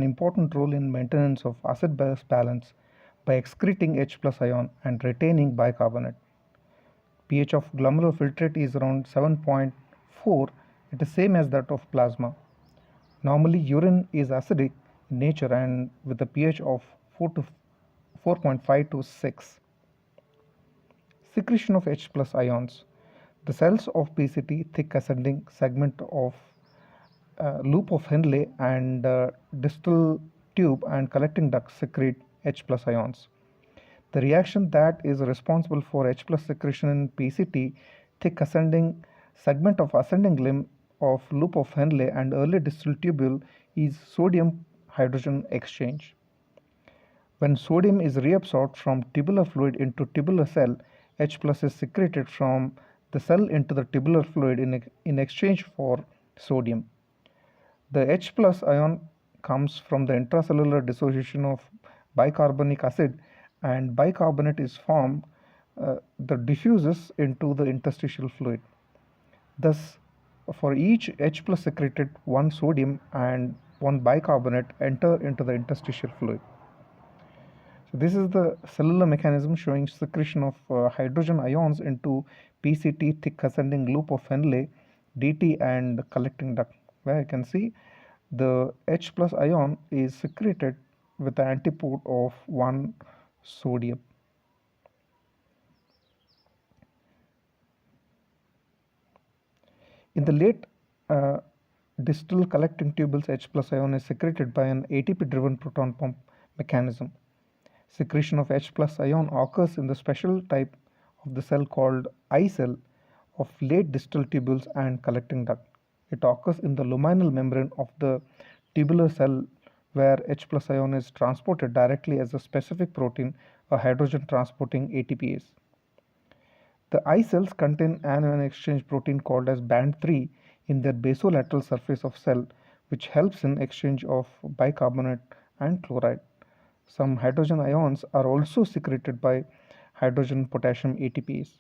an important role in maintenance of acid-base balance by excreting H plus ion and retaining bicarbonate. pH of glomerular filtrate is around 7.4. It is same as that of plasma. Normally urine is acidic in nature and with a pH of 4.5 to 6. Secretion of H plus ions. The cells of PCT thick ascending segment of loop of Henle and distal tube and collecting duct secrete H plus ions. The reaction that is responsible for H plus secretion in PCT thick ascending segment of ascending limb of loop of Henle and early distal tubule is sodium hydrogen exchange. When sodium is reabsorbed from tubular fluid into tubular cell, H plus is secreted from the cell into the tubular fluid in exchange for sodium. The H plus ion comes from the intracellular dissociation of bicarbonic acid, and bicarbonate is formed that diffuses into the interstitial fluid. Thus, for each H plus secreted, one sodium and one bicarbonate enter into the interstitial fluid. So this is the cellular mechanism showing secretion of hydrogen ions into PCT thick ascending loop of Henle, DT and collecting duct, where you can see the H plus ion is secreted with the antipode of 1 sodium. In the late distal collecting tubules, H plus ion is secreted by an ATP driven proton pump mechanism. Secretion of H plus ion occurs in the special type of the cell called I cell of late distal tubules and collecting duct. It occurs in the luminal membrane of the tubular cell where H plus ion is transported directly as a specific protein, a hydrogen transporting ATPase. The I cells contain anion exchange protein called as band 3 in their basolateral surface of cell, which helps in exchange of bicarbonate and chloride. Some hydrogen ions are also secreted by hydrogen potassium ATPase.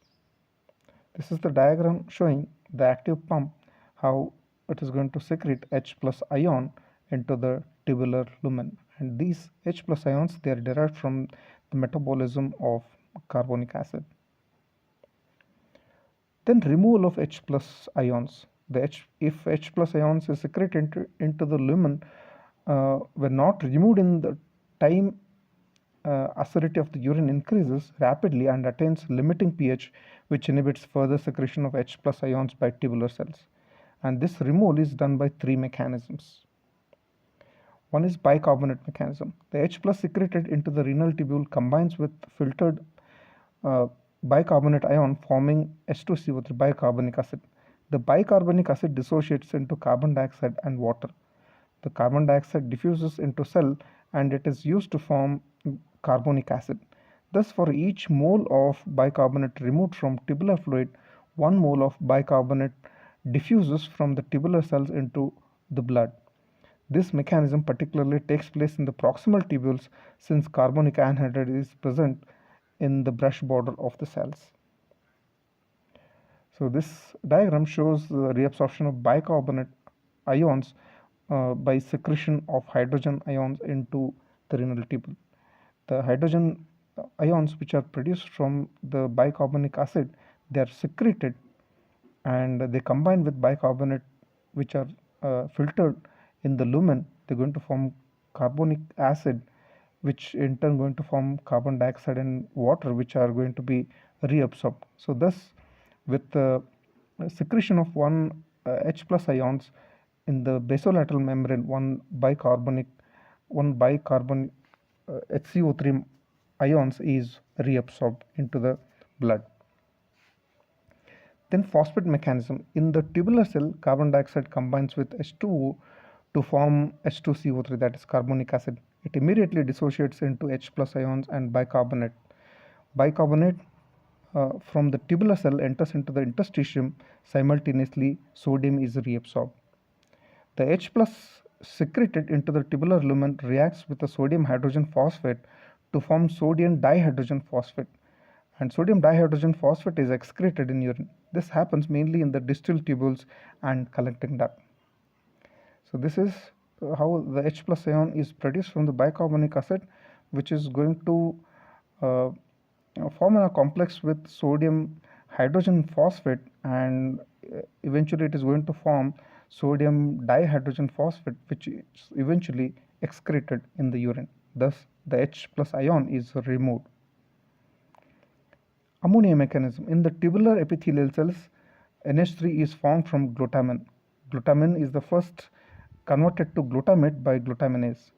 This is the diagram showing the active pump, how it is going to secrete H plus ion into the tubular lumen, and these H plus ions, they are derived from the metabolism of carbonic acid. Then removal of H plus ions. If H plus ions is secreted into the lumen were not removed in the time, acidity of the urine increases rapidly and attains limiting pH, which inhibits further secretion of H plus ions by tubular cells. And this removal is done by 3 mechanisms. One is bicarbonate mechanism. The H plus secreted into the renal tubule combines with filtered bicarbonate ion forming H2CO3 bicarbonic acid. The bicarbonic acid dissociates into carbon dioxide and water. The carbon dioxide diffuses into cell and it is used to form carbonic acid. Thus, for each mole of bicarbonate removed from tubular fluid, 1 mole of bicarbonate diffuses from the tubular cells into the blood. This mechanism particularly takes place in the proximal tubules since carbonic anhydride is present in the brush border of the cells. So this diagram shows the reabsorption of bicarbonate ions by secretion of hydrogen ions into the renal tubule. The hydrogen ions which are produced from the bicarbonic acid, they are secreted and they combine with bicarbonate which are filtered in the lumen. They're going to form carbonic acid, which in turn going to form carbon dioxide and water, which are going to be reabsorbed. So thus, with the secretion of 1 H plus ions in the basolateral membrane, one bicarbon HCO3 ions is reabsorbed into the blood. Then phosphate mechanism. In the tubular cell, carbon dioxide combines with H2O to form H2CO3, that is carbonic acid. It immediately dissociates into H plus ions and bicarbonate. Bicarbonate from the tubular cell enters into the interstitium. Simultaneously, sodium is reabsorbed. The H plus secreted into the tubular lumen reacts with the sodium hydrogen phosphate to form sodium dihydrogen phosphate, and sodium dihydrogen phosphate is excreted in urine. This happens mainly in the distal tubules and collecting duct. So this is how the H plus ion is produced from the bicarbonic acid, which is going to uh, form a complex with sodium hydrogen phosphate, and eventually it is going to form sodium dihydrogen phosphate, which is eventually excreted in the urine. Thus the H plus ion is removed. Ammonia mechanism. In the tubular epithelial cells, NH3 is formed from glutamine. Glutamine is the first converted to glutamate by glutaminase.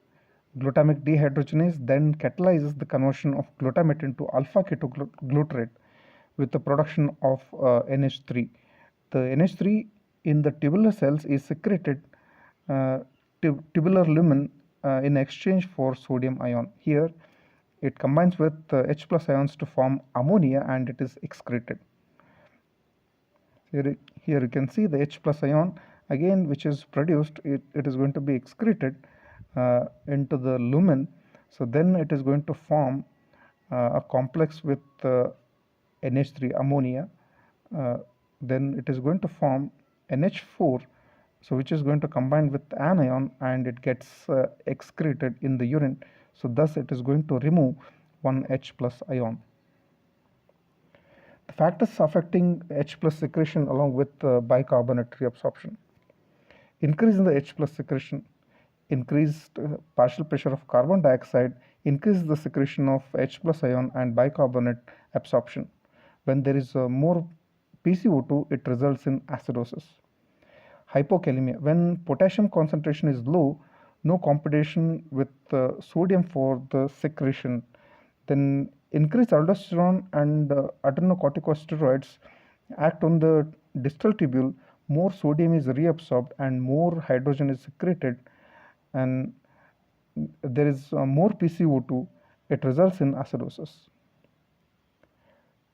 Glutamic dehydrogenase then catalyzes the conversion of glutamate into alpha ketoglutarate with the production of NH3. The NH3 in the tubular cells is secreted uh, tubular lumen in exchange for sodium ion. Here it combines with H plus ions to form ammonia and it is excreted. Here you can see the H plus ion again, which is produced, it is going to be excreted into the lumen. So then it is going to form a complex with NH3 ammonia. Then it is going to form NH4, so which is going to combine with anion and it gets excreted in the urine. So thus it is going to remove one H plus ion. The factors affecting H plus secretion along with bicarbonate reabsorption. Increase in the H plus secretion, increased partial pressure of carbon dioxide increases the secretion of H plus ion and bicarbonate absorption. When there is more PCO2, it results in acidosis. Hypokalemia. When potassium concentration is low, no competition with sodium for the secretion. Then increased aldosterone and adrenocorticosteroids act on the distal tubule. More sodium is reabsorbed and more hydrogen is secreted, and there is more PCO2. It results in acidosis.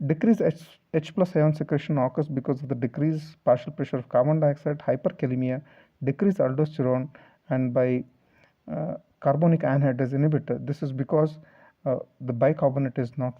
Decreased H plus ion secretion occurs because of the decreased partial pressure of carbon dioxide, hyperkalemia, decreased aldosterone, and by carbonic anhydrase inhibitor. This is because the bicarbonate is not